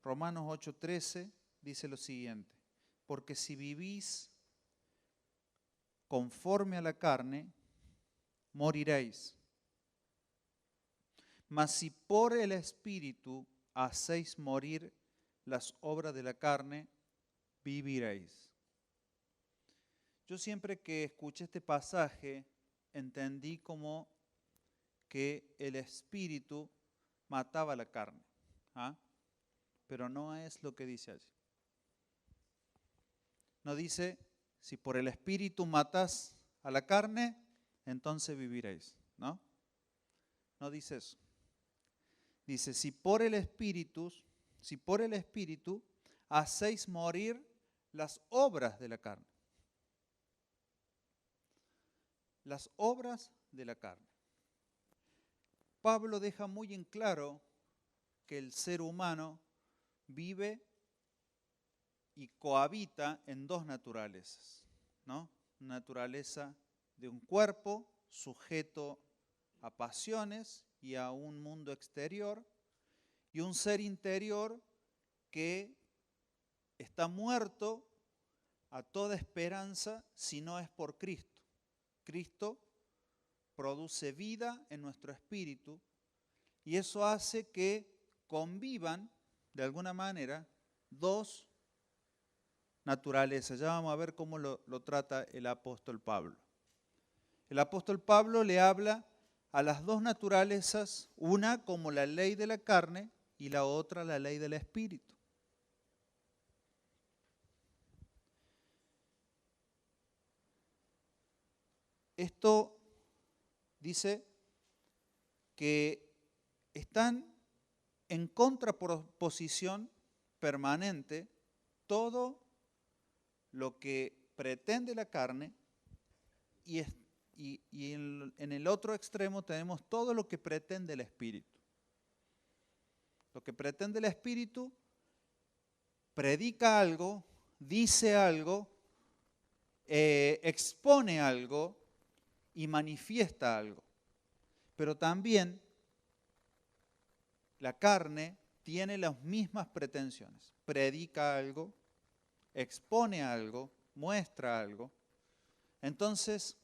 Romanos 8:13 dice lo siguiente: porque si vivís conforme a la carne, moriréis. Mas si por el Espíritu hacéis morir las obras de la carne, viviréis. Yo siempre que escuché este pasaje entendí como que el Espíritu mataba la carne. ¿Ah? Pero no es lo que dice allí. No dice, si por el Espíritu matas a la carne, entonces viviréis. ¿No? No dice eso. Dice, si por el Espíritu hacéis morir las obras de la carne. Las obras de la carne. Pablo deja muy en claro que el ser humano vive y cohabita en dos naturalezas, ¿no? Una naturaleza de un cuerpo sujeto a pasiones y a un mundo exterior, y un ser interior que está muerto a toda esperanza si no es por Cristo. Cristo produce vida en nuestro espíritu y eso hace que convivan de alguna manera dos naturalezas. Ya vamos a ver cómo lo trata el apóstol Pablo. El apóstol Pablo le habla a las dos naturalezas, una como la ley de la carne y la otra la ley del espíritu. Esto dice que están en contraposición permanente todo lo que pretende la carne y en el otro extremo tenemos todo lo que pretende el espíritu. Lo que pretende el espíritu predica algo, dice algo, expone algo y manifiesta algo. Pero también la carne tiene las mismas pretensiones. Predica algo, expone algo, muestra algo. Entonces,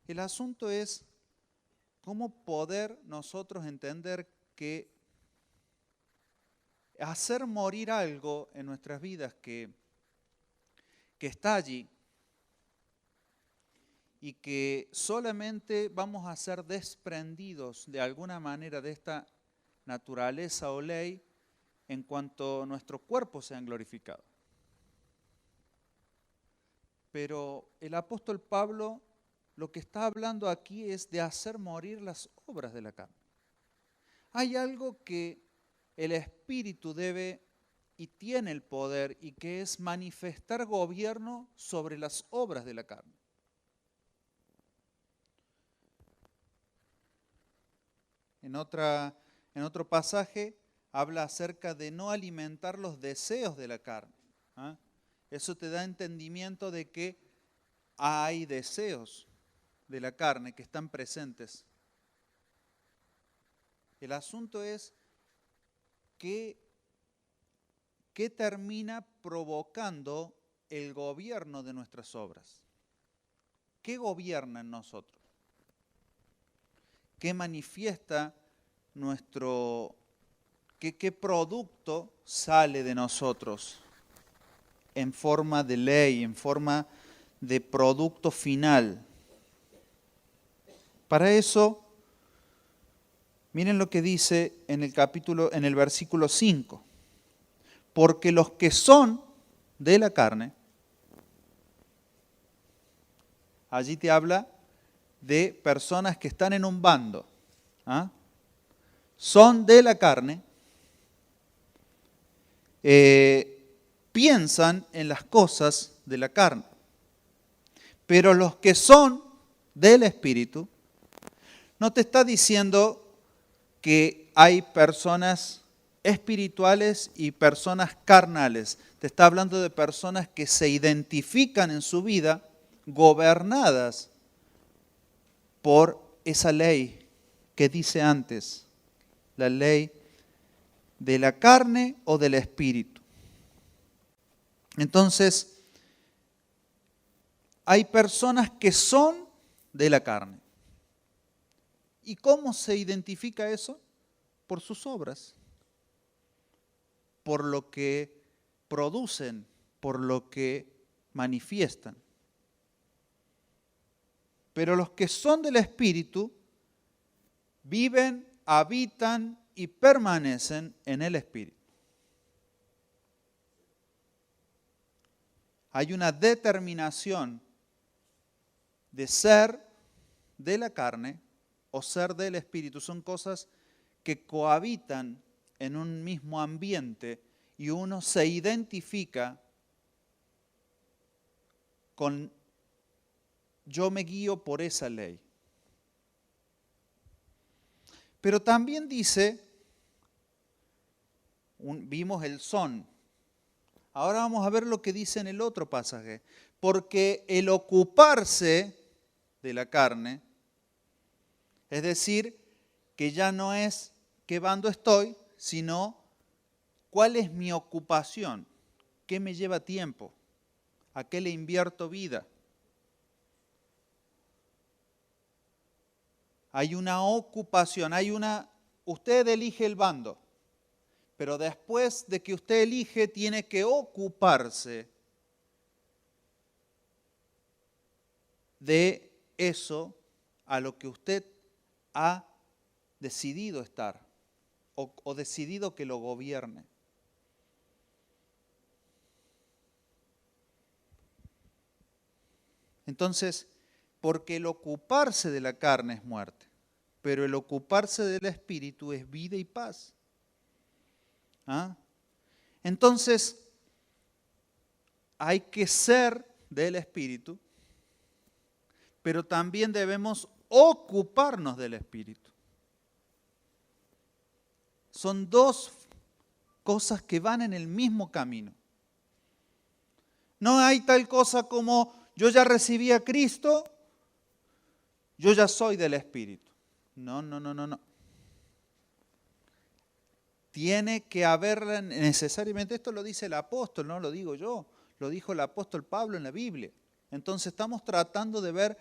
el asunto es cómo poder nosotros entender que hacer morir algo en nuestras vidas que está allí y que solamente vamos a ser desprendidos de alguna manera de esta naturaleza o ley en cuanto nuestros cuerpos sean glorificados. Pero el apóstol Pablo lo que está hablando aquí es de hacer morir las obras de la carne. Hay algo que el Espíritu debe y tiene el poder y que es manifestar gobierno sobre las obras de la carne. En otro pasaje habla acerca de no alimentar los deseos de la carne. ¿Ah? Eso te da entendimiento de que hay deseos de la carne que están presentes. El asunto es ¿qué termina provocando el gobierno de nuestras obras? ¿Qué gobierna en nosotros? ¿Qué manifiesta qué producto sale de nosotros en forma de ley, en forma de producto final? Para eso, miren lo que dice en el versículo 5. Porque los que son de la carne, allí te habla de personas que están en un bando, ¿ah? Son de la carne, piensan en las cosas de la carne. Pero los que son del Espíritu, no te está diciendo que hay personas espirituales y personas carnales. Te está hablando de personas que se identifican en su vida gobernadas por esa ley que dice antes, la ley de la carne o del espíritu. Entonces, hay personas que son de la carne. ¿Y cómo se identifica eso? Por sus obras, por lo que producen, por lo que manifiestan. Pero los que son del Espíritu viven, habitan y permanecen en el Espíritu. Hay una determinación de ser de la carne o ser del Espíritu. Son cosas que cohabitan en un mismo ambiente y uno se identifica con yo me guío por esa ley. Pero también dice, vimos el son. Ahora vamos a ver lo que dice en el otro pasaje. Porque el ocuparse de la carne, es decir, que ya no es qué bando estoy, sino cuál es mi ocupación, qué me lleva tiempo, a qué le invierto vida. Hay una ocupación, usted elige el bando, pero después de que usted elige tiene que ocuparse de eso a lo que usted ha decidido estar o decidido que lo gobierne. Entonces, porque el ocuparse de la carne es muerte, pero el ocuparse del espíritu es vida y paz. ¿Ah? Entonces, hay que ser del espíritu, pero también debemos ocuparnos del espíritu. Son dos cosas que van en el mismo camino. No hay tal cosa como yo ya recibí a Cristo, yo ya soy del Espíritu. No. Tiene que haber necesariamente, esto lo dice el apóstol, no lo digo yo, lo dijo el apóstol Pablo en la Biblia. Entonces estamos tratando de ver,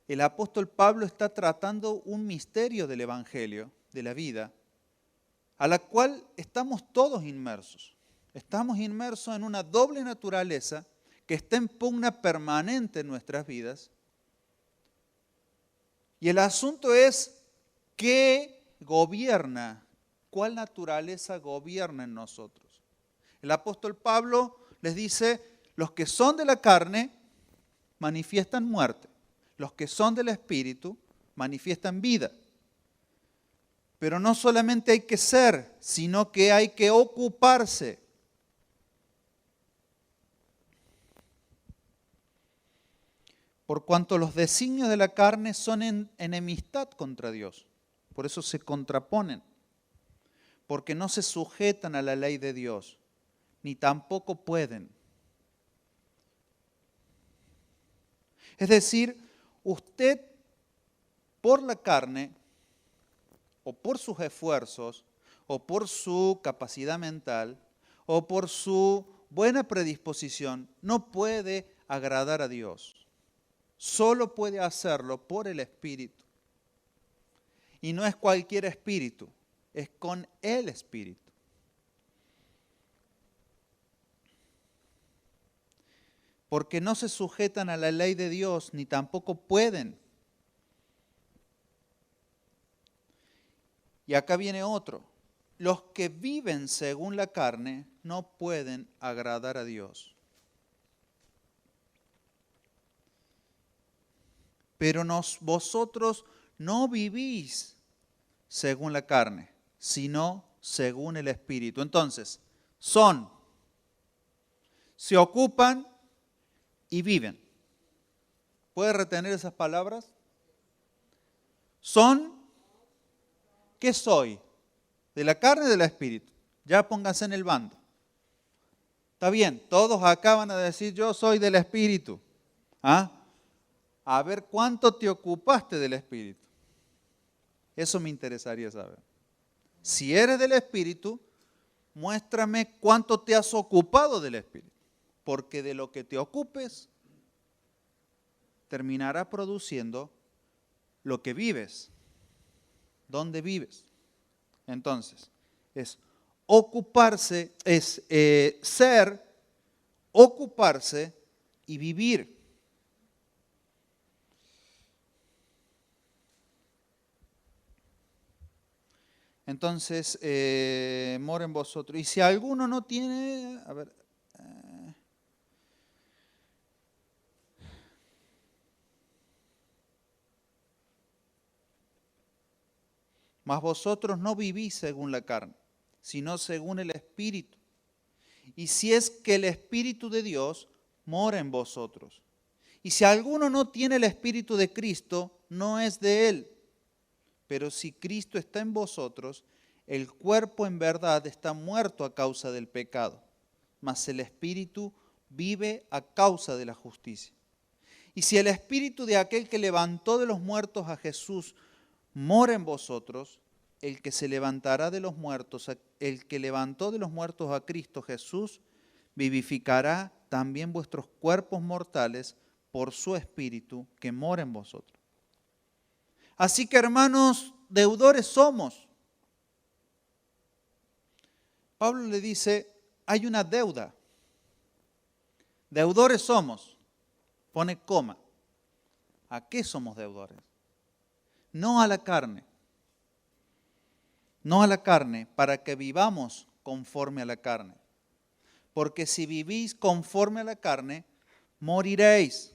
el apóstol Pablo está tratando un misterio del Evangelio, de la vida, a la cual estamos todos inmersos. Estamos inmersos en una doble naturaleza que está en pugna permanente en nuestras vidas. Y el asunto es qué gobierna, cuál naturaleza gobierna en nosotros. El apóstol Pablo les dice, los que son de la carne manifiestan muerte, los que son del espíritu manifiestan vida. Pero no solamente hay que ser, sino que hay que ocuparse. Por cuanto los designios de la carne son en enemistad contra Dios. Por eso se contraponen. Porque no se sujetan a la ley de Dios, ni tampoco pueden. Es decir, usted por la carne, o por sus esfuerzos, o por su capacidad mental, o por su buena predisposición, no puede agradar a Dios. Solo puede hacerlo por el Espíritu. Y no es cualquier espíritu, es con el Espíritu. Porque no se sujetan a la ley de Dios, ni tampoco pueden. Y acá viene otro. Los que viven según la carne no pueden agradar a Dios. Pero vosotros no vivís según la carne, sino según el Espíritu. Entonces, se ocupan y viven. ¿Puede retener esas palabras? ¿Qué soy? ¿De la carne o del Espíritu? Ya pónganse en el bando. Está bien, todos acá van a decir yo soy del Espíritu. ¿Ah? A ver cuánto te ocupaste del Espíritu. Eso me interesaría saber. Si eres del Espíritu, muéstrame cuánto te has ocupado del Espíritu, porque de lo que te ocupes terminará produciendo lo que vives, dónde vives. Entonces, es ocuparse, es ser, ocuparse y vivir. Entonces, mora en vosotros. Y si alguno no tiene, a ver, mas vosotros no vivís según la carne, sino según el Espíritu. Y si es que el Espíritu de Dios mora en vosotros. Y si alguno no tiene el Espíritu de Cristo, no es de él. Pero si Cristo está en vosotros, el cuerpo en verdad está muerto a causa del pecado, mas el Espíritu vive a causa de la justicia. Y si el Espíritu de aquel que levantó de los muertos a Jesús mora en vosotros, el que se levantará de los muertos, el que levantó de los muertos a Cristo Jesús, vivificará también vuestros cuerpos mortales por su Espíritu que mora en vosotros. Así que, hermanos, deudores somos. Pablo le dice, hay una deuda. Deudores somos. Pone coma. ¿A qué somos deudores? No a la carne. No a la carne, para que vivamos conforme a la carne. Porque si vivís conforme a la carne, moriréis.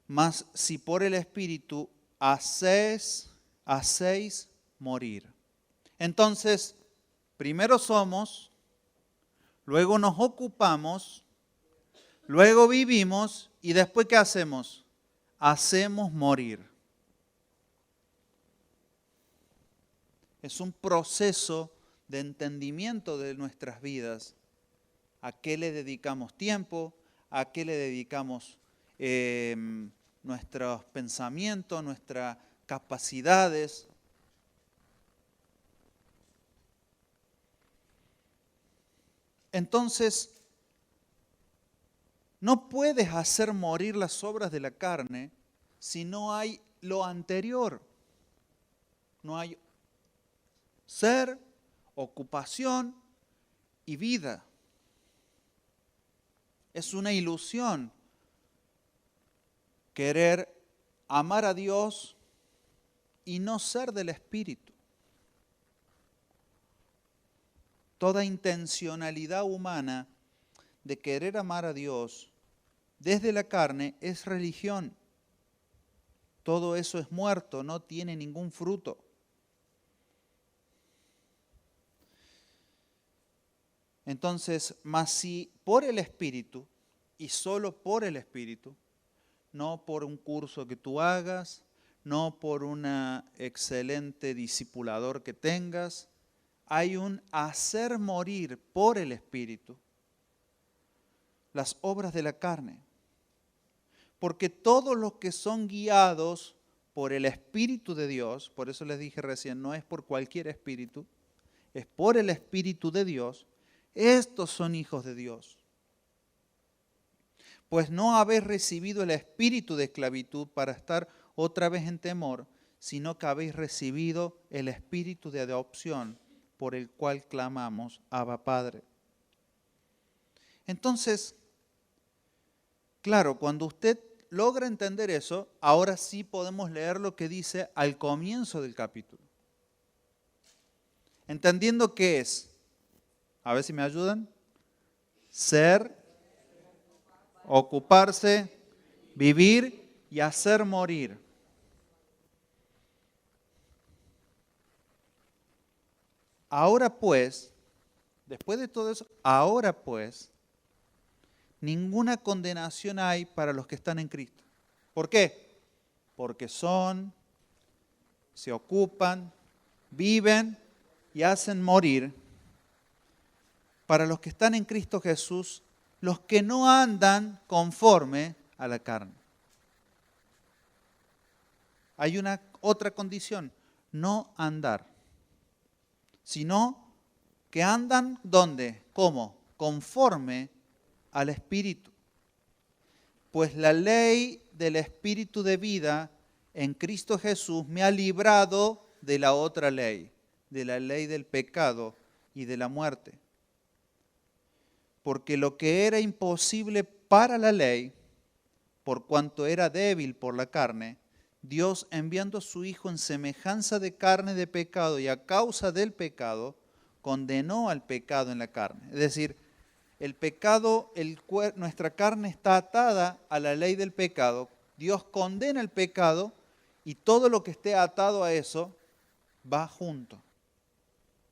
Mas si por el Espíritu hacéis morir. Entonces, primero somos, luego nos ocupamos, luego vivimos y después ¿qué hacemos? Hacemos morir. Es un proceso de entendimiento de nuestras vidas. ¿A qué le dedicamos tiempo? ¿A qué le dedicamos nuestros pensamientos, nuestras capacidades? Entonces, no puedes hacer morir las obras de la carne si no hay lo anterior. No hay ser, ocupación y vida. Es una ilusión querer amar a Dios y no ser del Espíritu. Toda intencionalidad humana de querer amar a Dios desde la carne es religión. Todo eso es muerto, no tiene ningún fruto. Entonces, mas si por el Espíritu, y solo por el Espíritu, no por un curso que tú hagas, no por un excelente discipulador que tengas, hay un hacer morir por el Espíritu las obras de la carne. Porque todos los que son guiados por el Espíritu de Dios, por eso les dije recién, no es por cualquier espíritu, es por el Espíritu de Dios, estos son hijos de Dios. Pues no habéis recibido el espíritu de esclavitud para estar otra vez en temor, sino que habéis recibido el espíritu de adopción por el cual clamamos, Abba Padre. Entonces, claro, cuando usted logra entender eso, ahora sí podemos leer lo que dice al comienzo del capítulo. Entendiendo qué es, a ver si me ayudan, ser, ocuparse, vivir y hacer morir. Ahora pues, después de todo eso, ahora pues, ninguna condenación hay para los que están en Cristo. ¿Por qué? Porque se ocupan, viven y hacen morir para los que están en Cristo Jesús, los que no andan conforme a la carne. Hay una otra condición, no andar. sino que andan ¿dónde? ¿Cómo? Conforme al Espíritu. Pues la ley del Espíritu de vida en Cristo Jesús me ha librado de la otra ley, de la ley del pecado y de la muerte. Porque lo que era imposible para la ley, por cuanto era débil por la carne, Dios, enviando a su Hijo en semejanza de carne de pecado y a causa del pecado, condenó al pecado en la carne. Es decir, el pecado, nuestra carne está atada a la ley del pecado. Dios condena el pecado y todo lo que esté atado a eso va junto.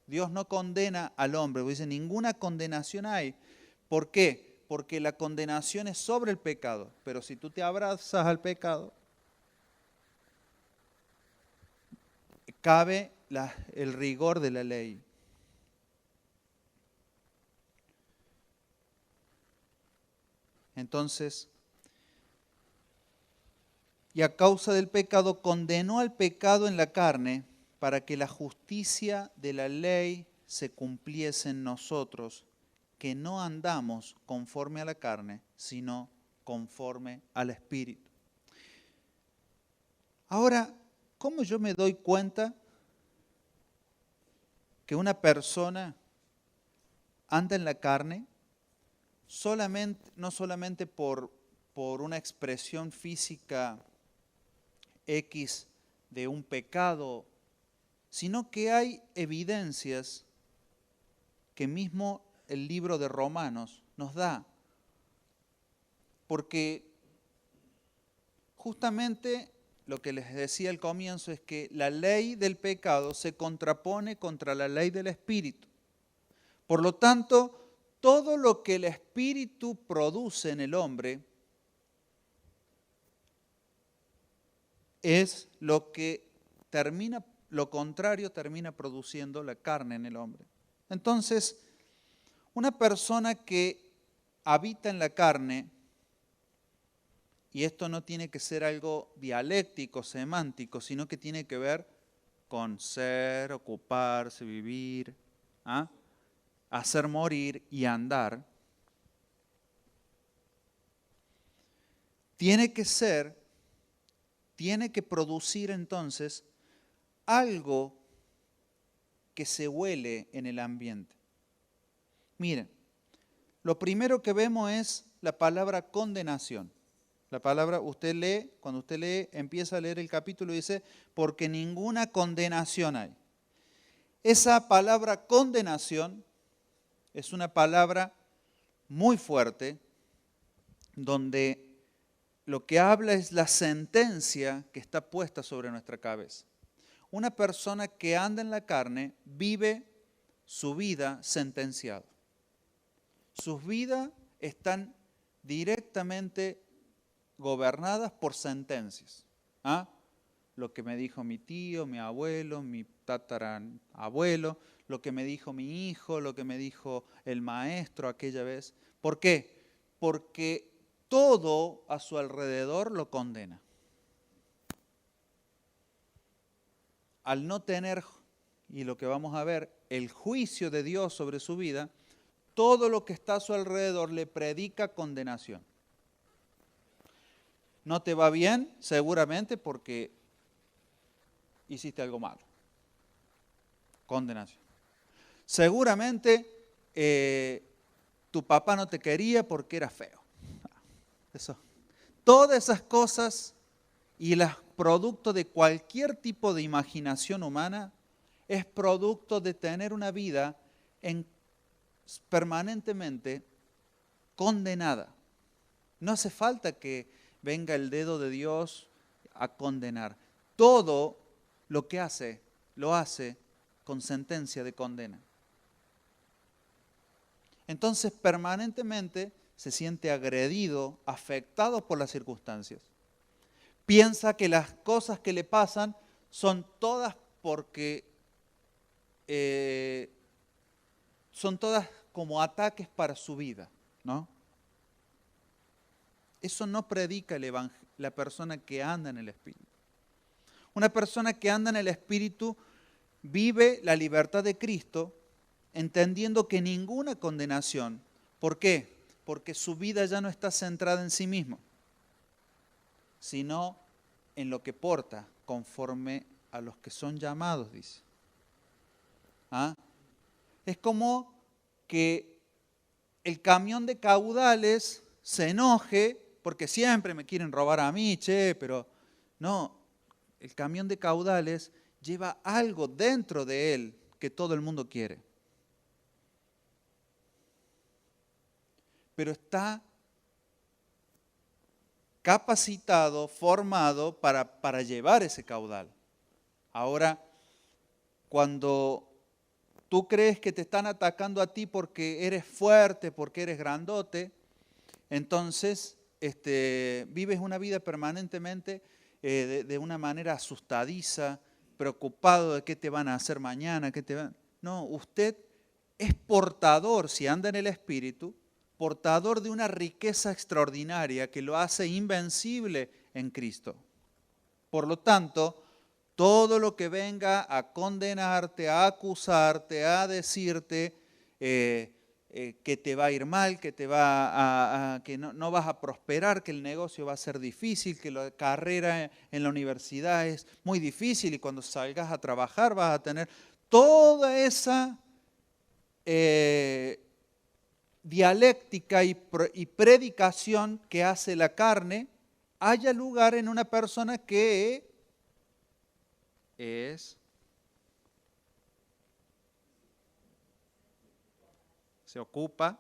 Dios no condena al hombre, dice ninguna condenación hay. ¿Por qué? Porque la condenación es sobre el pecado. Pero si tú te abrazas al pecado, cabe el rigor de la ley. Entonces, y a causa del pecado condenó al pecado en la carne para que la justicia de la ley se cumpliese en nosotros, que no andamos conforme a la carne, sino conforme al Espíritu. Ahora, ¿cómo yo me doy cuenta que una persona anda en la carne? No solamente por una expresión física X de un pecado, sino que hay evidencias que mismo el libro de Romanos nos da. Porque justamente lo que les decía al comienzo es que la ley del pecado se contrapone contra la ley del Espíritu. Por lo tanto, todo lo que el Espíritu produce en el hombre es lo contrario termina produciendo la carne en el hombre. Entonces, una persona que habita en la carne, y esto no tiene que ser algo dialéctico, semántico, sino que tiene que ver con ser, ocuparse, vivir, hacer morir y andar, tiene que producir entonces algo que se huele en el ambiente. Miren, lo primero que vemos es la palabra condenación. La palabra, cuando usted lee, empieza a leer el capítulo y dice, porque ninguna condenación hay. Esa palabra condenación es una palabra muy fuerte, donde lo que habla es la sentencia que está puesta sobre nuestra cabeza. Una persona que anda en la carne vive su vida sentenciado. Sus vidas están directamente gobernadas por sentencias. Lo que me dijo mi tío, mi abuelo, mi tatarabuelo, lo que me dijo mi hijo, lo que me dijo el maestro aquella vez. ¿Por qué? Porque todo a su alrededor lo condena. Al no tener, y lo que vamos a ver, el juicio de Dios sobre su vida, todo lo que está a su alrededor le predica condenación. No te va bien, seguramente porque hiciste algo malo. Condenación. Seguramente tu papá no te quería porque era feo. Eso. Todas esas cosas y las producto de cualquier tipo de imaginación humana es producto de tener una vida permanentemente condenada. No hace falta que venga el dedo de Dios a condenar. Todo lo que hace, lo hace con sentencia de condena. Entonces permanentemente se siente agredido, afectado por las circunstancias. Piensa que las cosas que le pasan son todas porque son todas como ataques para su vida, ¿no? Eso no predica la persona que anda en el Espíritu. Una persona que anda en el Espíritu vive la libertad de Cristo, entendiendo que ninguna condenación. ¿Por qué? Porque su vida ya no está centrada en sí mismo, sino en lo que porta, conforme a los que son llamados, dice. ¿Ah? Es como que el camión de caudales se enoje porque siempre me quieren robar a mí, pero no, el camión de caudales lleva algo dentro de él que todo el mundo quiere. Pero está capacitado, formado para llevar ese caudal. Ahora, cuando tú crees que te están atacando a ti porque eres fuerte, porque eres grandote, entonces vives una vida permanentemente de una manera asustadiza, preocupado de qué te van a hacer mañana, No, usted es portador, si anda en el Espíritu, portador de una riqueza extraordinaria que lo hace invencible en Cristo. Por lo tanto, todo lo que venga a condenarte, a acusarte, a decirte que te va a ir mal, que que no vas a prosperar, que el negocio va a ser difícil, que la carrera en la universidad es muy difícil y cuando salgas a trabajar vas a tener toda esa dialéctica y predicación que hace la carne, haya lugar en una persona que se ocupa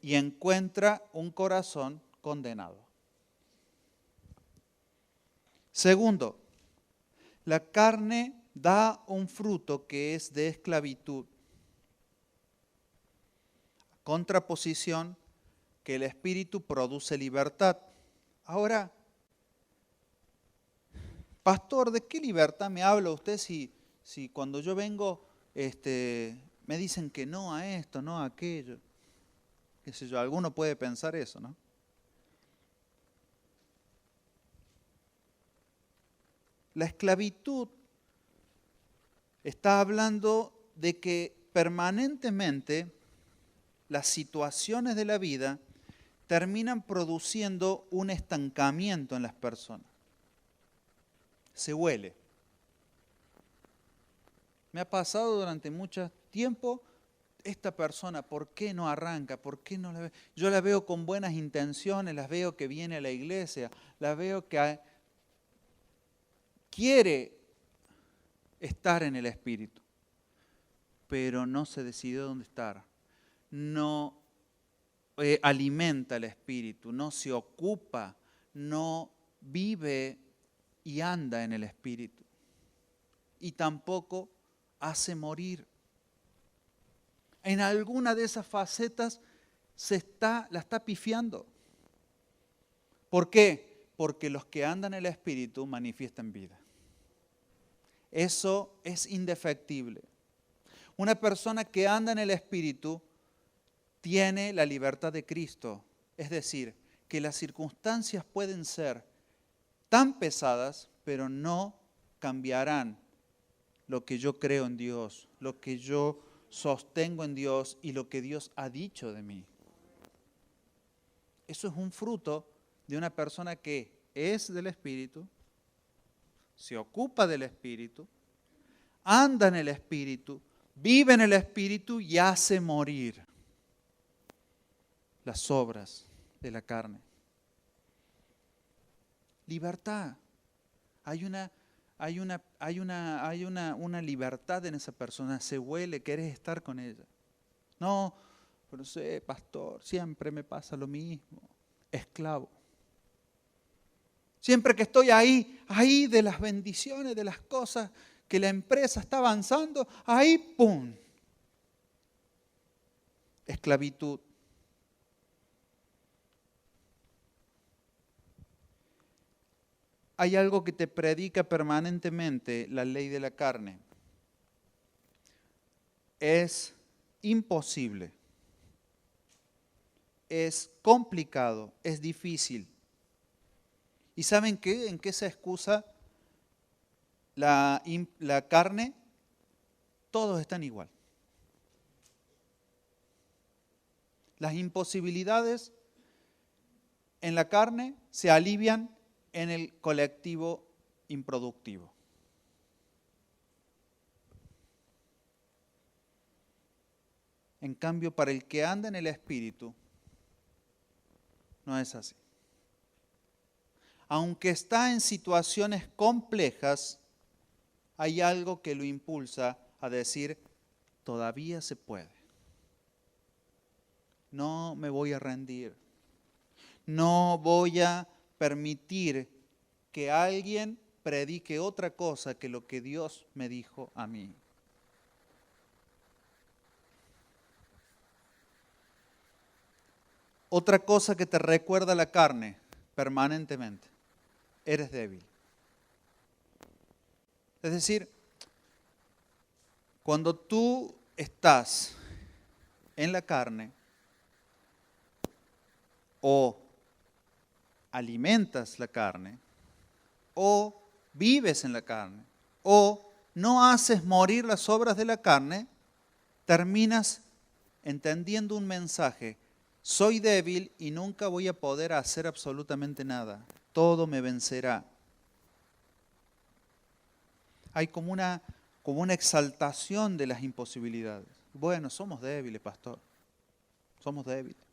y encuentra un corazón condenado. Segundo, la carne da un fruto que es de esclavitud. Contraposición que el Espíritu produce libertad. Ahora, pastor, ¿de qué libertad me habla usted si cuando yo vengo me dicen que no a esto, no a aquello? Qué sé yo, alguno puede pensar eso, ¿no? La esclavitud está hablando de que permanentemente las situaciones de la vida terminan produciendo un estancamiento en las personas. Se huele. Me ha pasado durante mucho tiempo, esta persona, ¿por qué no arranca? ¿Por qué no la veo? Yo la veo con buenas intenciones, la veo que viene a la iglesia, la veo que quiere estar en el Espíritu, pero no se decidió dónde estar. No alimenta el Espíritu, no se ocupa, no vive y anda en el Espíritu. Y tampoco hace morir. En alguna de esas facetas la está pifiando. ¿Por qué? Porque los que andan en el Espíritu manifiestan vida. Eso es indefectible. Una persona que anda en el Espíritu tiene la libertad de Cristo. Es decir, que las circunstancias pueden ser tan pesadas, pero no cambiarán lo que yo creo en Dios, lo que yo sostengo en Dios y lo que Dios ha dicho de mí. Eso es un fruto de una persona que es del Espíritu, se ocupa del Espíritu, anda en el Espíritu, vive en el Espíritu y hace morir las obras de la carne. Libertad. Hay una libertad en esa persona, se huele, querés estar con ella. No, pero sé, pastor, siempre me pasa lo mismo. Esclavo. Siempre que estoy ahí de las bendiciones, de las cosas que la empresa está avanzando, ahí, ¡pum! Esclavitud. Hay algo que te predica permanentemente, la ley de la carne. Es imposible, es complicado, es difícil. ¿Y saben qué? ¿En qué se excusa? la carne, todos están igual. Las imposibilidades en la carne se alivian en el colectivo improductivo. En cambio, para el que anda en el Espíritu, no es así. Aunque está en situaciones complejas, hay algo que lo impulsa a decir, todavía se puede. No me voy a rendir. No voy a permitir que alguien predique otra cosa que lo que Dios me dijo a mí. Otra cosa que te recuerda la carne permanentemente, eres débil. Es decir, cuando tú estás en la carne o alimentas la carne o vives en la carne o no haces morir las obras de la carne, terminas entendiendo un mensaje. Soy débil y nunca voy a poder hacer absolutamente nada. Todo me vencerá. Hay como una exaltación de las imposibilidades. Bueno, somos débiles, pastor. Somos débiles.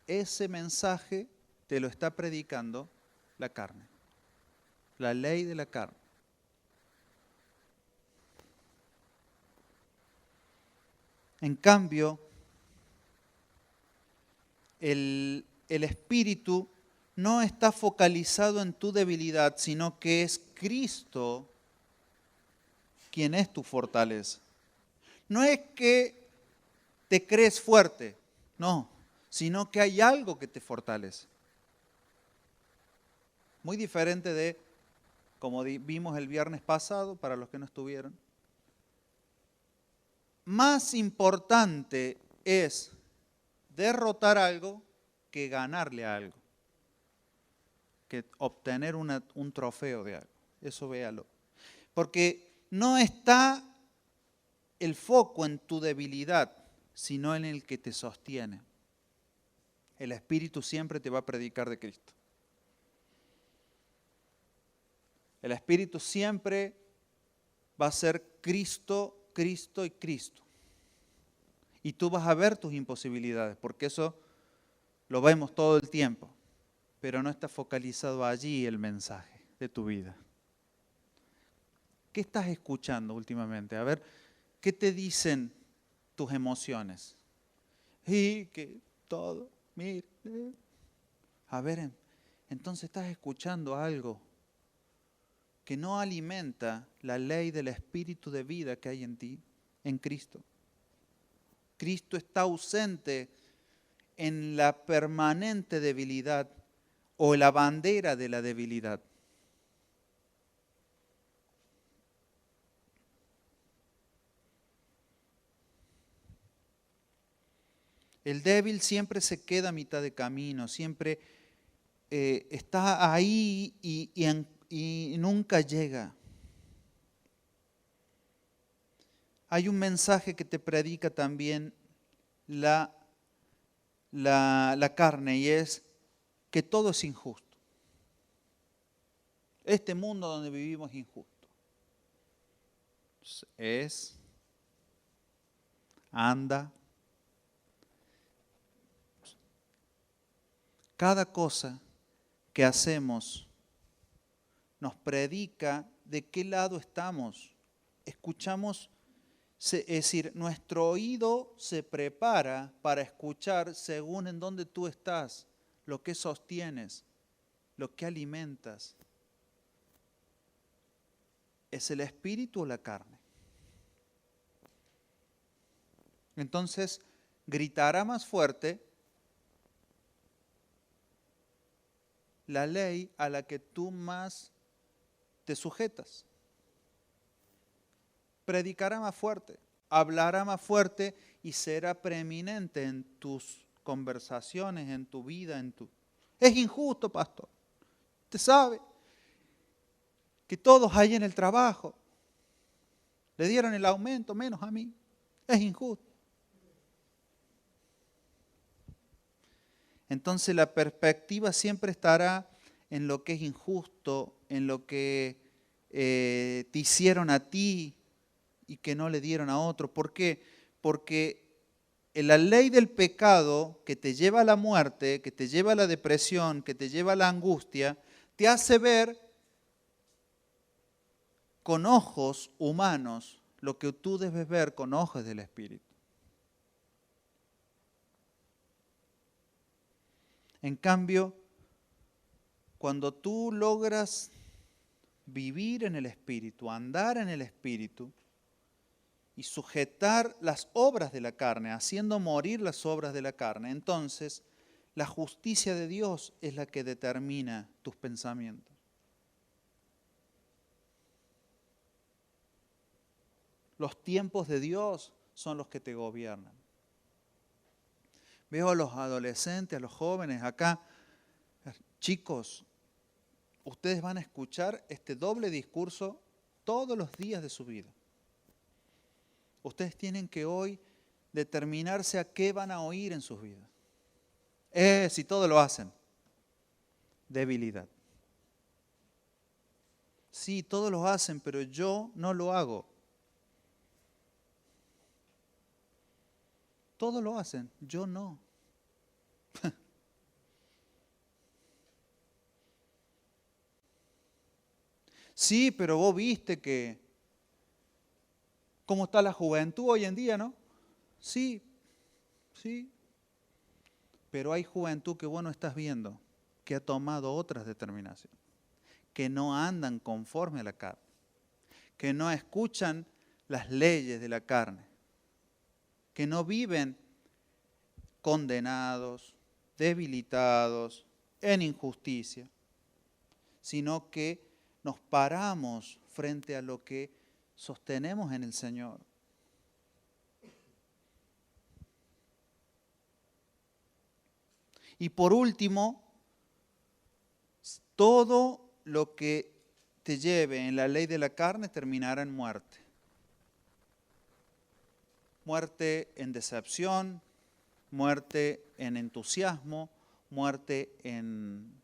Ese mensaje te lo está predicando la carne. La ley de la carne. En cambio, el espíritu no está focalizado en tu debilidad, sino que es Cristo quien es tu fortaleza. No es que te crees fuerte, no, sino que hay algo que te fortalece. Muy diferente de, como vimos el viernes pasado, para los que no estuvieron. Más importante es derrotar algo que ganarle a algo, que obtener un trofeo de algo. Eso véalo. Porque no está el foco en tu debilidad, sino en el que te sostiene. El Espíritu siempre te va a predicar de Cristo. El Espíritu siempre va a ser Cristo, Cristo y Cristo. Y tú vas a ver tus imposibilidades, porque eso lo vemos todo el tiempo, pero no está focalizado allí el mensaje de tu vida. ¿Qué estás escuchando últimamente? A ver, ¿qué te dicen tus emociones? Y que todo, mire. A ver, entonces estás escuchando algo que no alimenta la ley del espíritu de vida que hay en ti, en Cristo. Cristo está ausente en la permanente debilidad o la bandera de la debilidad. El débil siempre se queda a mitad de camino, siempre está ahí y nunca llega. Hay un mensaje que te predica también la carne y es que todo es injusto. Este mundo donde vivimos es injusto. Anda. Cada cosa que hacemos nos predica de qué lado estamos. Escuchamos, es decir, nuestro oído se prepara para escuchar según en dónde tú estás, lo que sostienes, lo que alimentas. ¿Es el espíritu o la carne? Entonces, gritará más fuerte la ley a la que tú más te sujetas. Predicará más fuerte, hablará más fuerte y será preeminente en tus conversaciones, en tu vida, Es injusto, pastor. Usted sabe. que todos ahí en el trabajo le dieron el aumento, menos a mí. Es injusto. Entonces la perspectiva siempre estará en lo que es injusto, en lo que te hicieron a ti y que no le dieron a otro. ¿Por qué? Porque la ley del pecado que te lleva a la muerte, que te lleva a la depresión, que te lleva a la angustia, te hace ver con ojos humanos lo que tú debes ver con ojos del Espíritu. En cambio, cuando tú logras vivir en el Espíritu, andar en el Espíritu y sujetar las obras de la carne, haciendo morir las obras de la carne, entonces la justicia de Dios es la que determina tus pensamientos. Los tiempos de Dios son los que te gobiernan. Veo a los adolescentes, a los jóvenes acá. Chicos, ustedes van a escuchar este doble discurso todos los días de su vida. Ustedes tienen que hoy determinarse a qué van a oír en sus vidas. Si todo lo hacen. Debilidad. Sí, todos lo hacen, pero yo no lo hago. Todos lo hacen, yo no. Sí, pero vos viste que cómo está la juventud hoy en día, ¿no? Sí, sí. Pero hay juventud que vos no estás viendo, que ha tomado otras determinaciones, que no andan conforme a la carne, que no escuchan las leyes de la carne, que no viven condenados, debilitados, en injusticia, sino que nos paramos frente a lo que sostenemos en el Señor. Y por último, todo lo que te lleve en la ley de la carne terminará en muerte. Muerte en decepción, muerte en entusiasmo, muerte en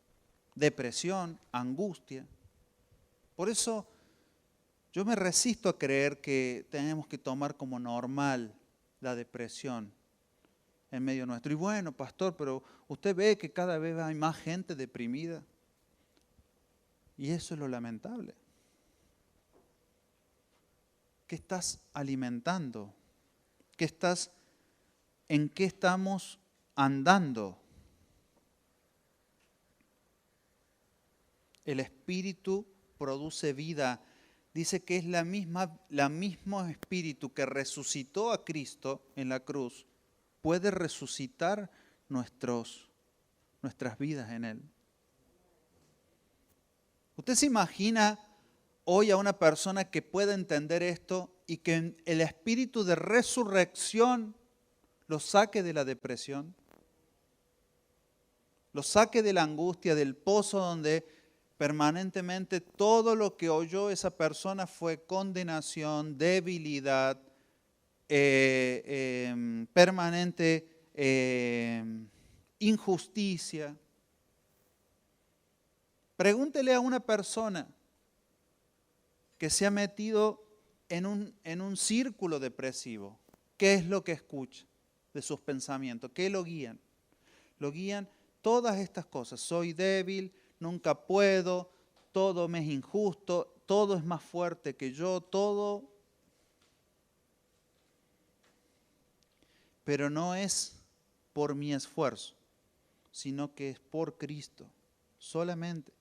depresión, angustia. Por eso yo me resisto a creer que tenemos que tomar como normal la depresión en medio nuestro. Y bueno, pastor, pero usted ve que cada vez hay más gente deprimida. Y eso es lo lamentable. ¿Qué estás alimentando? ¿En qué estamos andando? El Espíritu produce vida. Dice que es la mismo Espíritu que resucitó a Cristo en la cruz, puede resucitar nuestras vidas en Él. ¿Usted se imagina hoy a una persona que pueda entender esto y que el Espíritu de resurrección lo saque de la depresión? Lo saque de la angustia, del pozo donde permanentemente todo lo que oyó esa persona fue condenación, debilidad, permanente injusticia. Pregúntele a una persona que se ha metido en un círculo depresivo, ¿qué es lo que escucha de sus pensamientos? ¿Qué lo guían? Lo guían todas estas cosas. Soy débil, nunca puedo, todo me es injusto, todo es más fuerte que yo, todo. Pero no es por mi esfuerzo, sino que es por Cristo, solamente.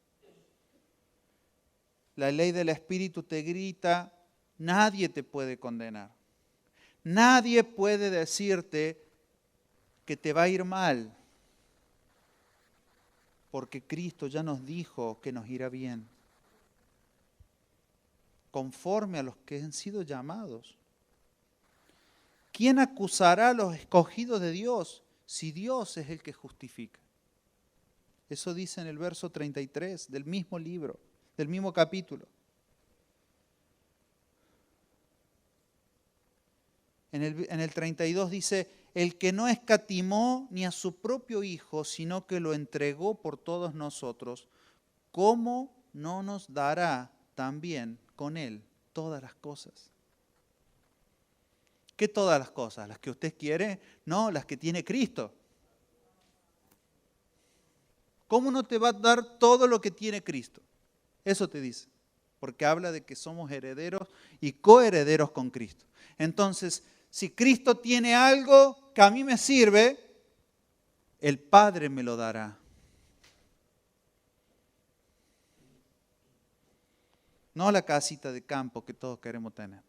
La ley del Espíritu te grita, nadie te puede condenar. Nadie puede decirte que te va a ir mal, porque Cristo ya nos dijo que nos irá bien, conforme a los que han sido llamados. ¿Quién acusará a los escogidos de Dios si Dios es el que justifica? Eso dice en el verso 33 del mismo libro, del mismo capítulo. En el 32 dice, el que no escatimó ni a su propio Hijo, sino que lo entregó por todos nosotros, ¿cómo no nos dará también con Él todas las cosas? ¿Qué todas las cosas? ¿Las que usted quiere? No, las que tiene Cristo. ¿Cómo no te va a dar todo lo que tiene Cristo? Eso te dice, porque habla de que somos herederos y coherederos con Cristo. Entonces, si Cristo tiene algo que a mí me sirve, el Padre me lo dará. No la casita de campo que todos queremos tener.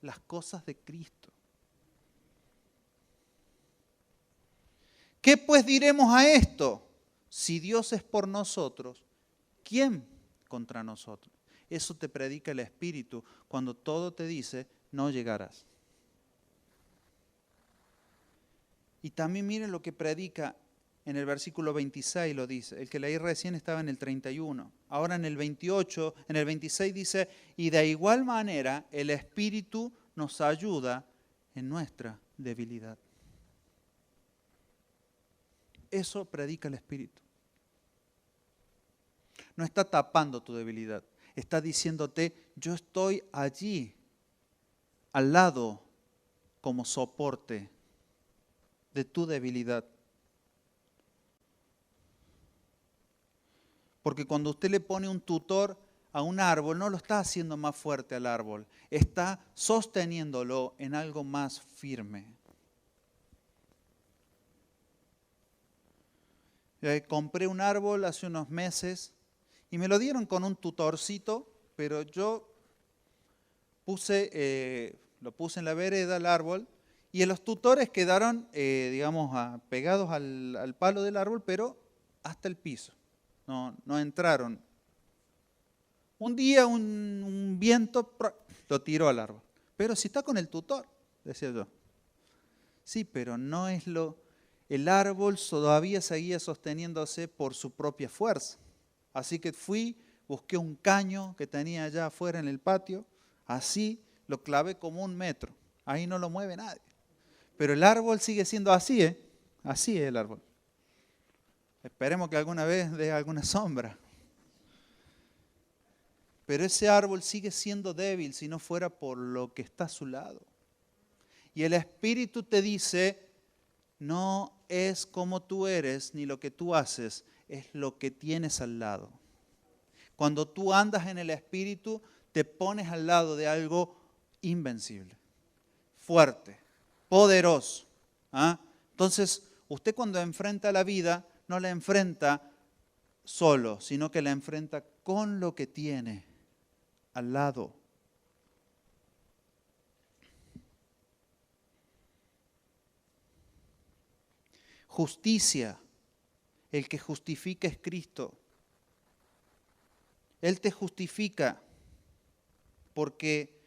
Las cosas de Cristo. ¿Qué pues diremos a esto? Si Dios es por nosotros, ¿quién contra nosotros? Eso te predica el Espíritu cuando todo te dice, no llegarás. Y también miren lo que predica en el versículo 26, lo dice. El que leí recién estaba en el 31. Ahora en el 28, en el 26 dice, y de igual manera el Espíritu nos ayuda en nuestra debilidad. Eso predica el Espíritu. No está tapando tu debilidad. Está diciéndote, yo estoy allí, al lado, como soporte de tu debilidad. Porque cuando usted le pone un tutor a un árbol, no lo está haciendo más fuerte al árbol, está sosteniéndolo en algo más firme. Compré un árbol hace unos meses y me lo dieron con un tutorcito, pero yo lo puse en la vereda, el árbol, y los tutores quedaron, pegados al palo del árbol, pero hasta el piso. No entraron. Un día un viento lo tiró al árbol. Pero si está con el tutor, decía yo. Sí, pero no es el árbol todavía seguía sosteniéndose por su propia fuerza. Así que busqué un caño que tenía allá afuera en el patio, así lo clavé como 1 metro. Ahí no lo mueve nadie. Pero el árbol sigue siendo así, ¿eh? Así es el árbol. Esperemos que alguna vez dé alguna sombra. Pero ese árbol sigue siendo débil si no fuera por lo que está a su lado. Y el Espíritu te dice, no es como tú eres ni lo que tú haces, es lo que tienes al lado. Cuando tú andas en el Espíritu, te pones al lado de algo invencible, fuerte, poderoso. ¿Ah? Entonces, usted cuando enfrenta la vida, no la enfrenta solo, sino que la enfrenta con lo que tiene al lado. Justicia, el que justifica es Cristo. Él te justifica porque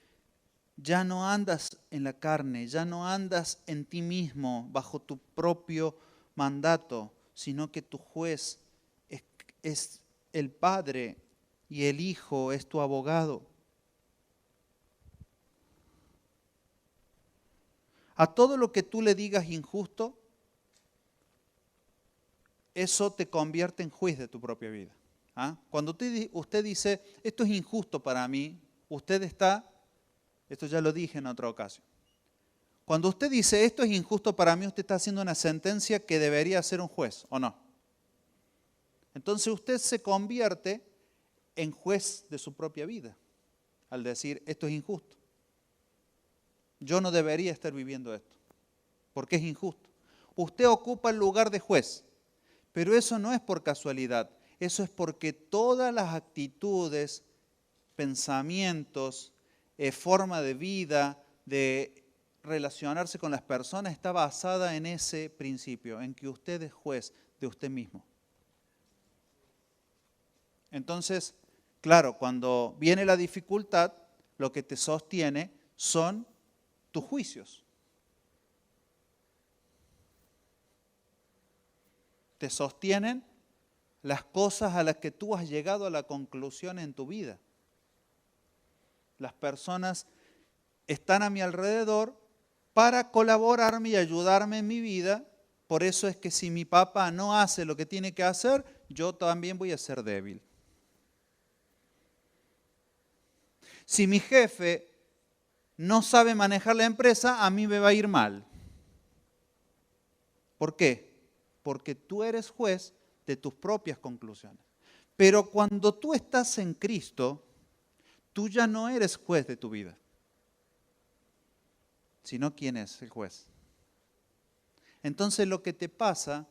ya no andas en la carne, ya no andas en ti mismo bajo tu propio mandato, sino que tu juez es el Padre y el Hijo es tu abogado. A todo lo que tú le digas injusto, eso te convierte en juez de tu propia vida. ¿Ah? Cuando usted dice, esto es injusto para mí, esto ya lo dije en otra ocasión. Cuando usted dice, esto es injusto para mí, usted está haciendo una sentencia que debería hacer un juez, ¿o no? Entonces usted se convierte en juez de su propia vida, al decir, esto es injusto. Yo no debería estar viviendo esto, porque es injusto. Usted ocupa el lugar de juez, pero eso no es por casualidad, eso es porque todas las actitudes, pensamientos, forma de vida, de relacionarse con las personas, está basada en ese principio, en que usted es juez de usted mismo. Entonces, claro, cuando viene la dificultad, lo que te sostiene son tus juicios. Te sostienen las cosas a las que tú has llegado a la conclusión en tu vida. Las personas están a mi alrededor para colaborarme y ayudarme en mi vida. Por eso es que si mi papá no hace lo que tiene que hacer, yo también voy a ser débil. Si mi jefe no sabe manejar la empresa, a mí me va a ir mal. ¿Por qué? Porque tú eres juez de tus propias conclusiones. Pero cuando tú estás en Cristo, tú ya no eres juez de tu vida, sino ¿quién es el juez? Entonces lo que te pasa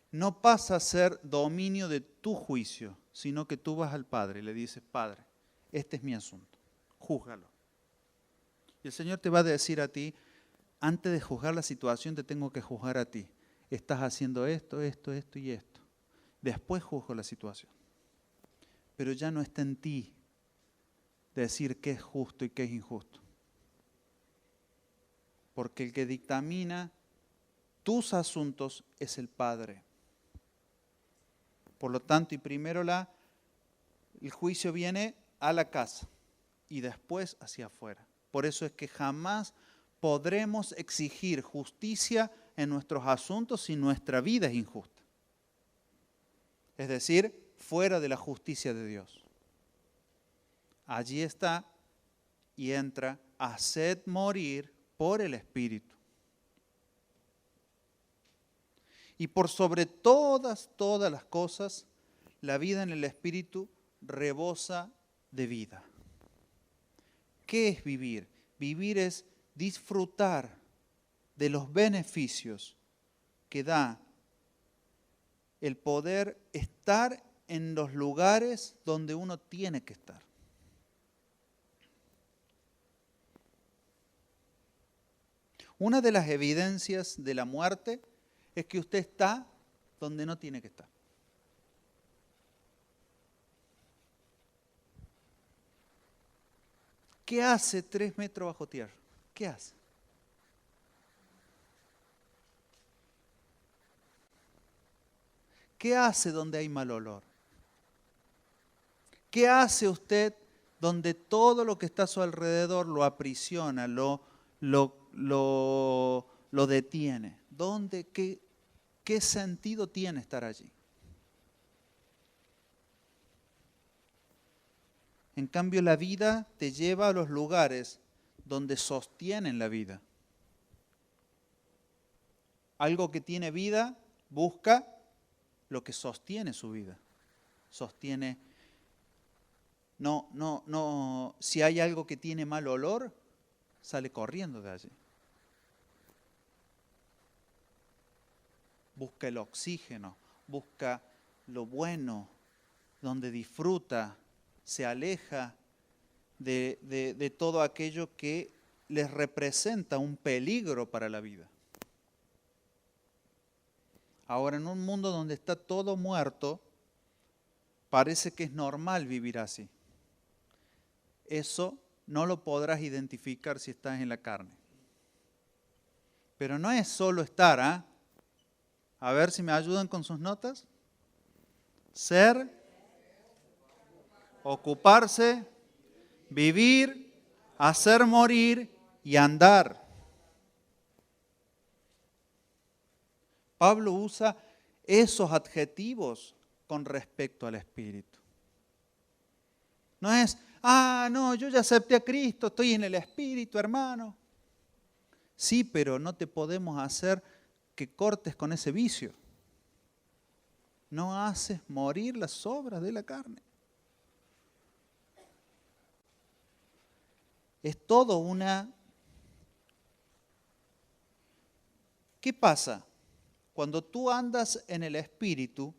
no pasa a ser dominio de tu juicio, sino que tú vas al Padre y le dices, Padre, este es mi asunto, júzgalo. Y el Señor te va a decir a ti, antes de juzgar la situación te tengo que juzgar a ti. Estás haciendo esto, esto, esto y esto. Después juzgo la situación. Pero ya no está en ti decir qué es justo y qué es injusto. Porque el que dictamina tus asuntos es el Padre. Por lo tanto, y primero el juicio viene a la casa y después hacia afuera. Por eso es que jamás podremos exigir justicia en nuestros asuntos si nuestra vida es injusta. Es decir, fuera de la justicia de Dios. Allí está y entra, haced morir por el Espíritu. Y por sobre todas las cosas, la vida en el Espíritu rebosa de vida. ¿Qué es vivir? Vivir es disfrutar de los beneficios que da el poder estar en los lugares donde uno tiene que estar. Una de las evidencias de la muerte es que usted está donde no tiene que estar. ¿Qué hace 3 metros bajo tierra? ¿Qué hace? ¿Qué hace donde hay mal olor? ¿Qué hace usted donde todo lo que está a su alrededor lo aprisiona, lo detiene? ¿Dónde, qué sentido tiene estar allí? En cambio, la vida te lleva a los lugares donde sostienen la vida. Algo que tiene vida busca lo que sostiene su vida. Sostiene. No. Si hay algo que tiene mal olor, sale corriendo de allí. Busca el oxígeno, busca lo bueno, donde disfruta, se aleja de todo aquello que les representa un peligro para la vida. Ahora, en un mundo donde está todo muerto, parece que es normal vivir así. Eso no lo podrás identificar si estás en la carne. Pero no es solo estar, ¿ah? A ver si me ayudan con sus notas. Ser, ocuparse, vivir, hacer morir y andar. Pablo usa esos adjetivos con respecto al Espíritu. No es, no, yo ya acepté a Cristo, estoy en el Espíritu, hermano. Sí, pero no te podemos hacer que cortes con ese vicio. No haces morir las obras de la carne. Es todo una... ¿Qué pasa? Cuando tú andas en el Espíritu,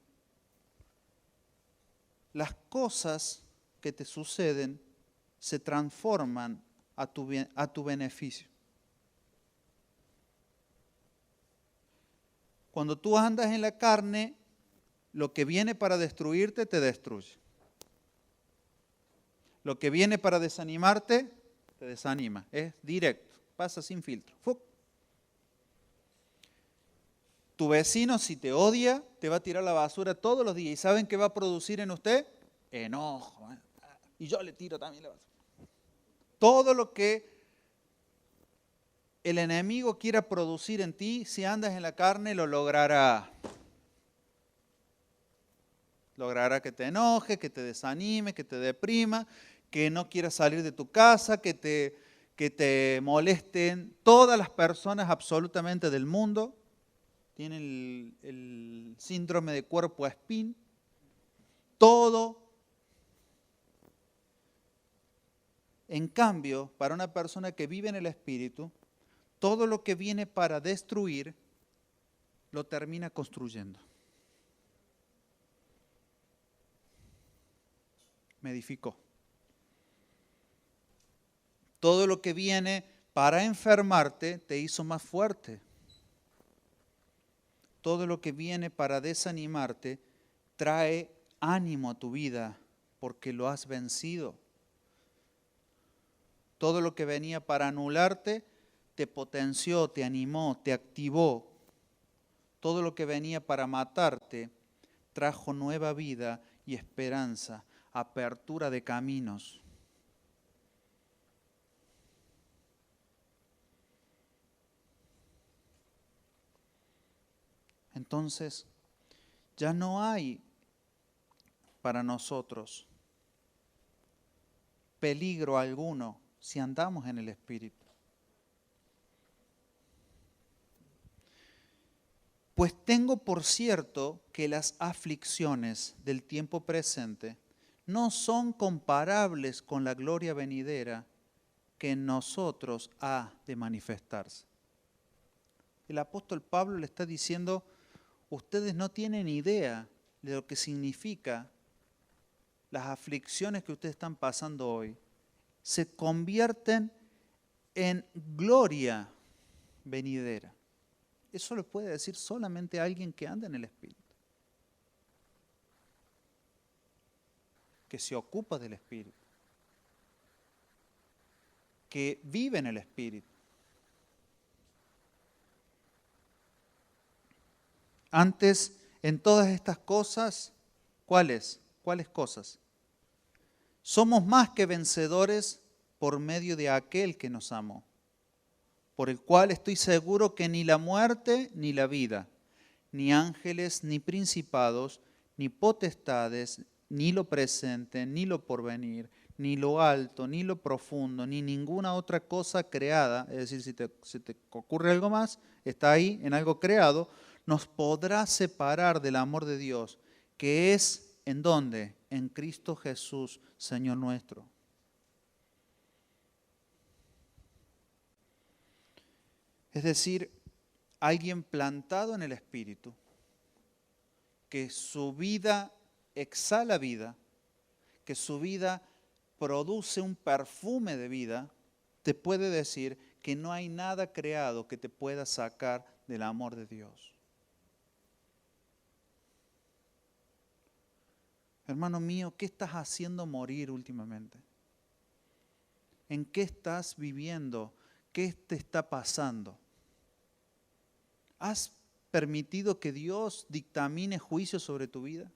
las cosas que te suceden se transforman a tu beneficio. Cuando tú andas en la carne, lo que viene para destruirte, te destruye. Lo que viene para desanimarte, te desanima. Es directo, pasa sin filtro. ¡Fuc! Tu vecino, si te odia, te va a tirar la basura todos los días. ¿Y saben qué va a producir en usted? Enojo. Y yo le tiro también la basura. Todo lo que el enemigo quiera producir en ti, si andas en la carne, lo logrará. Logrará que te enoje, que te desanime, que te deprima, que no quieras salir de tu casa, que te molesten todas las personas absolutamente del mundo. Tienen el síndrome de cuerpo espín. Todo. En cambio, para una persona que vive en el Espíritu, todo lo que viene para destruir, lo termina construyendo. Me edificó. Todo lo que viene para enfermarte, te hizo más fuerte. Todo lo que viene para desanimarte, trae ánimo a tu vida, porque lo has vencido. Todo lo que venía para anularte, te potenció, te animó, te activó. Todo lo que venía para matarte, trajo nueva vida y esperanza, apertura de caminos. Entonces, ya no hay para nosotros peligro alguno si andamos en el Espíritu. Pues tengo por cierto que las aflicciones del tiempo presente no son comparables con la gloria venidera que en nosotros ha de manifestarse. El apóstol Pablo le está diciendo, ustedes no tienen idea de lo que significa las aflicciones que ustedes están pasando hoy. Se convierten en gloria venidera. Eso lo puede decir solamente alguien que anda en el Espíritu, que se ocupa del Espíritu, que vive en el Espíritu. Antes, en todas estas cosas, ¿cuáles? ¿Cuáles cosas? Somos más que vencedores por medio de aquel que nos amó, por el cual estoy seguro que ni la muerte ni la vida, ni ángeles, ni principados, ni potestades, ni lo presente, ni lo porvenir, ni lo alto, ni lo profundo, ni ninguna otra cosa creada, es decir, si te ocurre algo más, está ahí en algo creado, nos podrá separar del amor de Dios, que es, ¿en dónde? En Cristo Jesús, Señor nuestro. Es decir, alguien plantado en el Espíritu, que su vida exhala vida, que su vida produce un perfume de vida, te puede decir que no hay nada creado que te pueda sacar del amor de Dios. Hermano mío, ¿qué estás haciendo morir últimamente? ¿En qué estás viviendo? ¿Qué te está pasando? ¿Has permitido que Dios dictamine juicio sobre tu vida?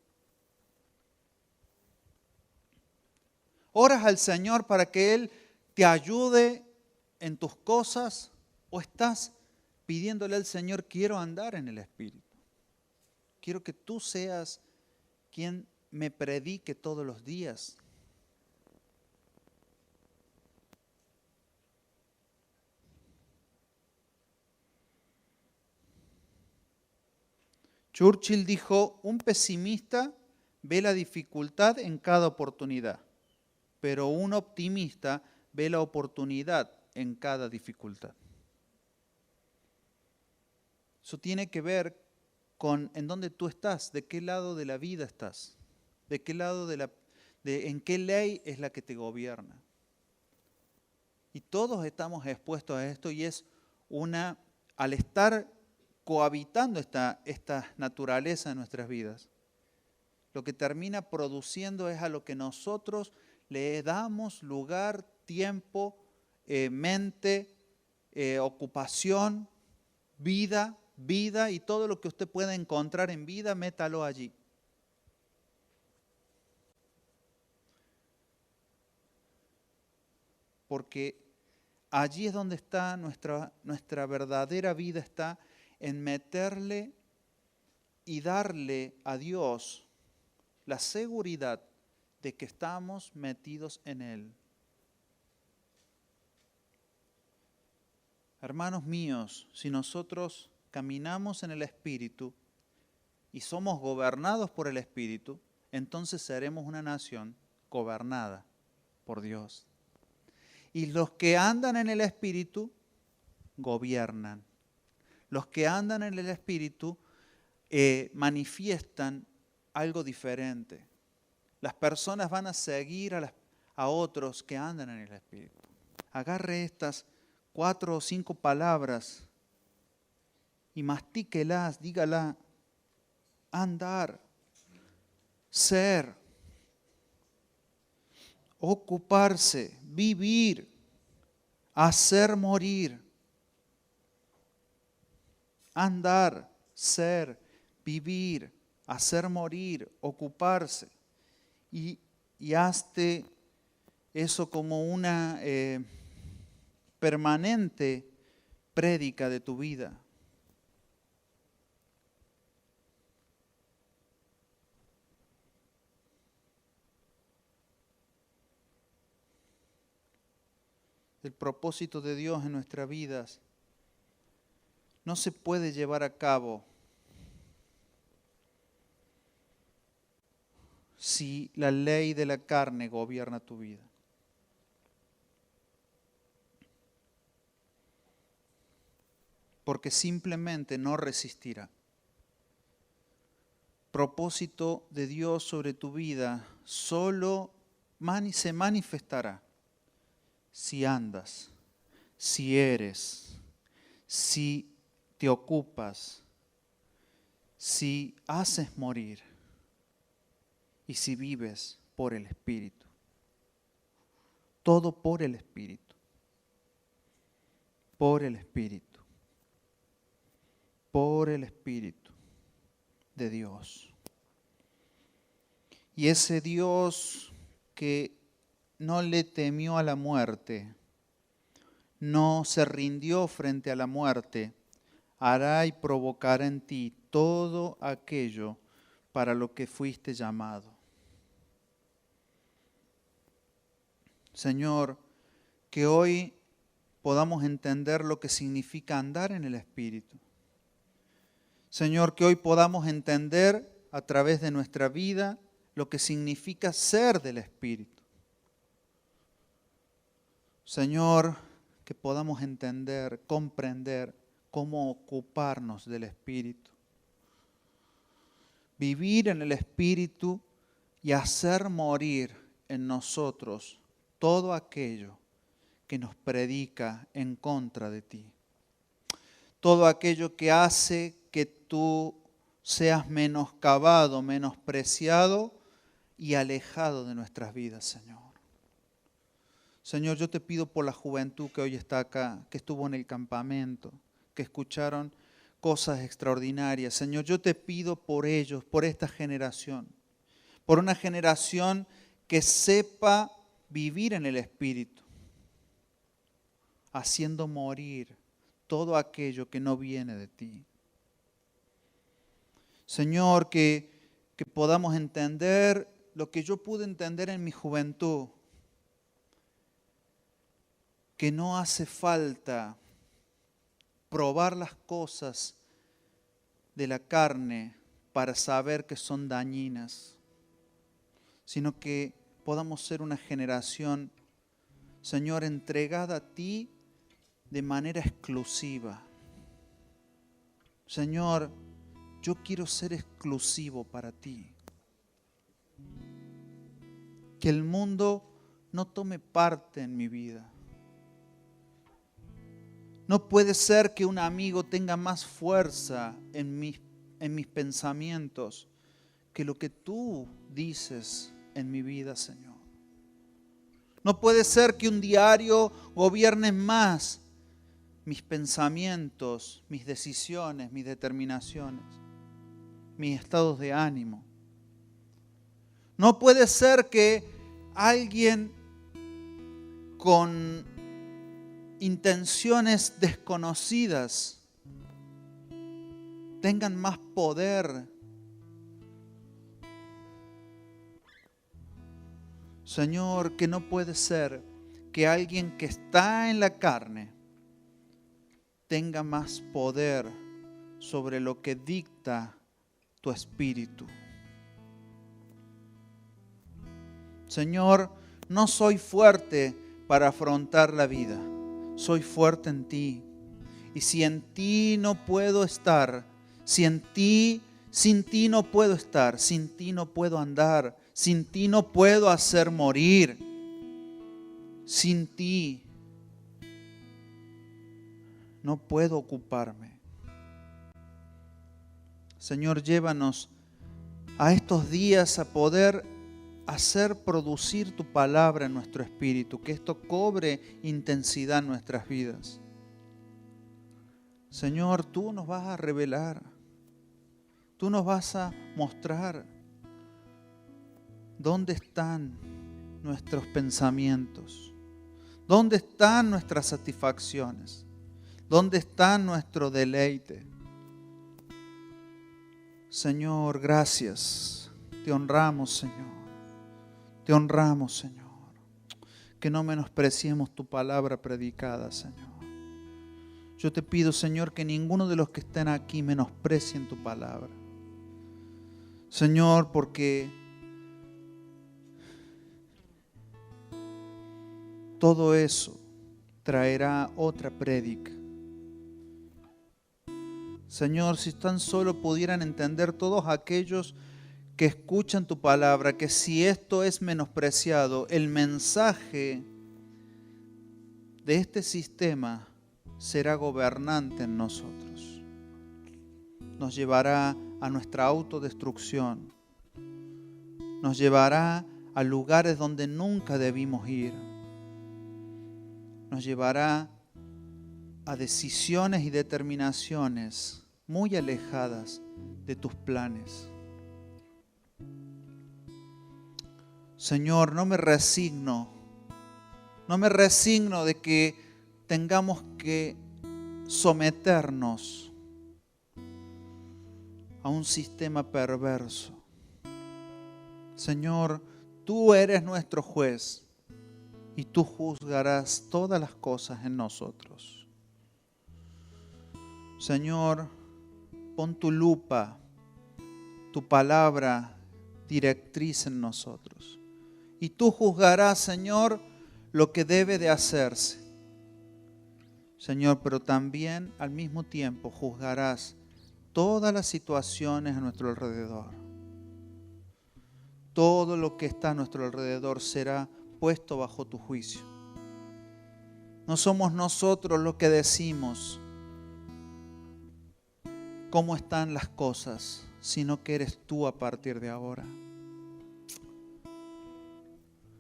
¿Oras al Señor para que Él te ayude en tus cosas? ¿O estás pidiéndole al Señor, quiero andar en el Espíritu? Quiero que tú seas quien me predique todos los días. Churchill dijo, un pesimista ve la dificultad en cada oportunidad, pero un optimista ve la oportunidad en cada dificultad. Eso tiene que ver con en dónde tú estás, de qué lado de la vida estás, de qué lado en qué ley es la que te gobierna. Y todos estamos expuestos a esto y es al estar cohabitando esta naturaleza en nuestras vidas, lo que termina produciendo es a lo que nosotros le damos lugar, tiempo, mente, ocupación, vida y todo lo que usted pueda encontrar en vida, métalo allí. Porque allí es donde está nuestra verdadera vida, está en meterle y darle a Dios la seguridad de que estamos metidos en Él. Hermanos míos, si nosotros caminamos en el Espíritu y somos gobernados por el Espíritu, entonces seremos una nación gobernada por Dios. Y los que andan en el Espíritu gobiernan. Los que andan en el Espíritu manifiestan algo diferente. Las personas van a seguir a otros que andan en el Espíritu. Agarre estas 4 o 5 palabras y mastíquelas, dígala: andar, ser, ocuparse, vivir, hacer morir. Andar, ser, vivir, hacer morir, ocuparse. Y hazte eso como una permanente prédica de tu vida. El propósito de Dios en nuestras vidas no se puede llevar a cabo si la ley de la carne gobierna tu vida. Porque simplemente no resistirá. Propósito de Dios sobre tu vida solo se manifestará si andas, si eres, si te ocupas, si haces morir y si vives por el Espíritu. Todo por el Espíritu. Por el Espíritu. Por el Espíritu de Dios. Y ese Dios que no le temió a la muerte, no se rindió frente a la muerte, hará y provocará en ti todo aquello para lo que fuiste llamado. Señor, que hoy podamos entender lo que significa andar en el Espíritu. Señor, que hoy podamos entender a través de nuestra vida lo que significa ser del Espíritu. Señor, que podamos entender, comprender cómo ocuparnos del Espíritu. Vivir en el Espíritu y hacer morir en nosotros todo aquello que nos predica en contra de ti. Todo aquello que hace que tú seas menoscabado, menospreciado y alejado de nuestras vidas, Señor. Señor, yo te pido por la juventud que hoy está acá, que estuvo en el campamento, que escucharon cosas extraordinarias. Señor, yo te pido por ellos, por esta generación, por una generación que sepa vivir en el Espíritu, haciendo morir todo aquello que no viene de ti. Señor, que podamos entender lo que yo pude entender en mi juventud, que no hace falta probar las cosas de la carne para saber que son dañinas, sino que podamos ser una generación, Señor, entregada a ti de manera exclusiva. Señor, yo quiero ser exclusivo para ti. Que el mundo no tome parte en mi vida. No puede ser que un amigo tenga más fuerza en mis pensamientos que lo que tú dices en mi vida, Señor. No puede ser que un diario gobierne más mis pensamientos, mis decisiones, mis determinaciones, mis estados de ánimo. No puede ser que alguien con intenciones desconocidas tengan más poder. Señor, que no puede ser que alguien que está en la carne tenga más poder sobre lo que dicta tu espíritu. Señor, no soy fuerte para afrontar la vida, soy fuerte en ti. Y si en ti no puedo estar, sin ti no puedo estar, sin ti no puedo andar, sin ti no puedo hacer morir, sin ti no puedo ocuparme. Señor, llévanos a estos días a poder hacer producir tu palabra en nuestro espíritu, que esto cobre intensidad en nuestras vidas. Señor, tú nos vas a revelar, tú nos vas a mostrar dónde están nuestros pensamientos, dónde están nuestras satisfacciones, dónde está nuestro deleite. Señor, gracias, te honramos, Señor. Te honramos, Señor. Que no menospreciemos tu palabra predicada, Señor. Yo te pido, Señor, que ninguno de los que estén aquí menosprecien tu palabra. Señor, porque todo eso traerá otra prédica. Señor, si tan solo pudieran entender todos aquellos que escuchan tu palabra, que si esto es menospreciado, el mensaje de este sistema será gobernante en nosotros. Nos llevará a nuestra autodestrucción. Nos llevará a lugares donde nunca debimos ir. Nos llevará a decisiones y determinaciones muy alejadas de tus planes. Señor, no me resigno de que tengamos que someternos a un sistema perverso. Señor, tú eres nuestro juez y tú juzgarás todas las cosas en nosotros. Señor, pon tu lupa, tu palabra directriz en nosotros. Y tú juzgarás, Señor, lo que debe de hacerse. Señor, pero también al mismo tiempo juzgarás todas las situaciones a nuestro alrededor. Todo lo que está a nuestro alrededor será puesto bajo tu juicio. No somos nosotros los que decimos cómo están las cosas, sino que eres tú a partir de ahora.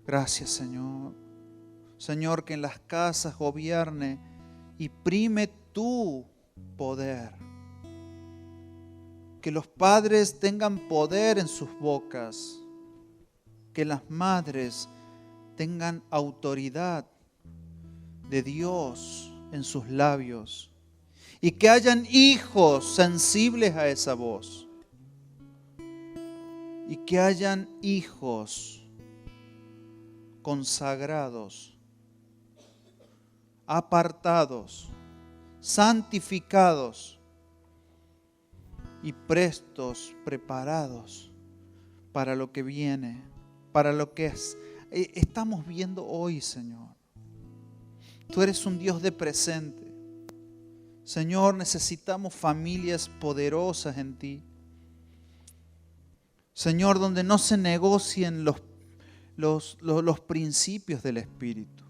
Gracias, Señor. Señor, que en las casas gobierne y prime tu poder. Que los padres tengan poder en sus bocas. Que las madres tengan autoridad de Dios en sus labios. Y que hayan hijos sensibles a esa voz. Y que hayan hijos consagrados, apartados, santificados y prestos, preparados para lo que viene, para lo que estamos viendo hoy, Señor. Tú eres un Dios de presente. Señor, necesitamos familias poderosas en ti. Señor, donde no se negocien los principios del Espíritu.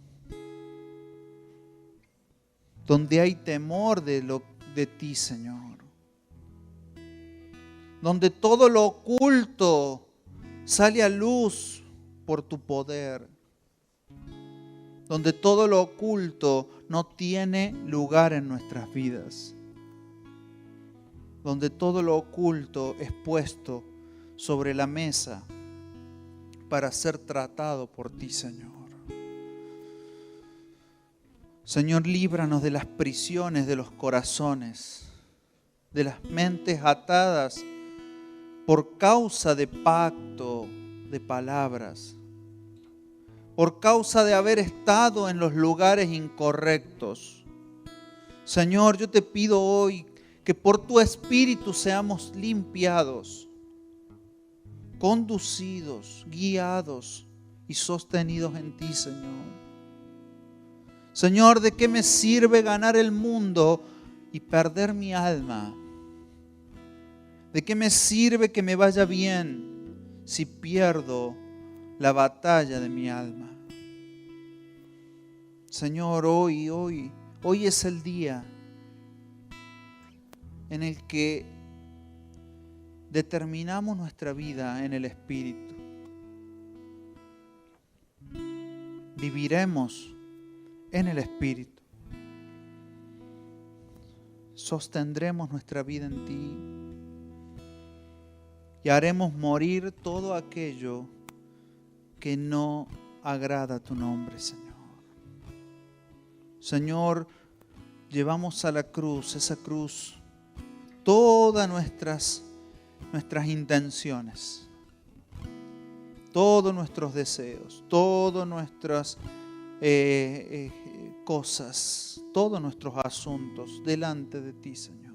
Donde hay temor de ti, Señor. Donde todo lo oculto sale a luz por tu poder. Donde todo lo oculto no tiene lugar en nuestras vidas. Donde todo lo oculto es puesto sobre la mesa para ser tratado por ti, Señor. Señor, líbranos de las prisiones de los corazones, de las mentes atadas por causa de pacto de palabras, por causa de haber estado en los lugares incorrectos. Señor, yo te pido hoy que por tu Espíritu seamos limpiados, conducidos, guiados y sostenidos en ti, Señor. Señor, ¿de qué me sirve ganar el mundo y perder mi alma? ¿De qué me sirve que me vaya bien si pierdo la batalla de mi alma? Señor, hoy es el día en el que determinamos nuestra vida en el Espíritu. Viviremos en el Espíritu. Sostendremos nuestra vida en ti y haremos morir todo aquello que no agrada a tu nombre, Señor. Señor, llevamos a la cruz, esa cruz, todas nuestras intenciones, todos nuestros deseos, todas nuestras cosas, todos nuestros asuntos delante de ti, Señor.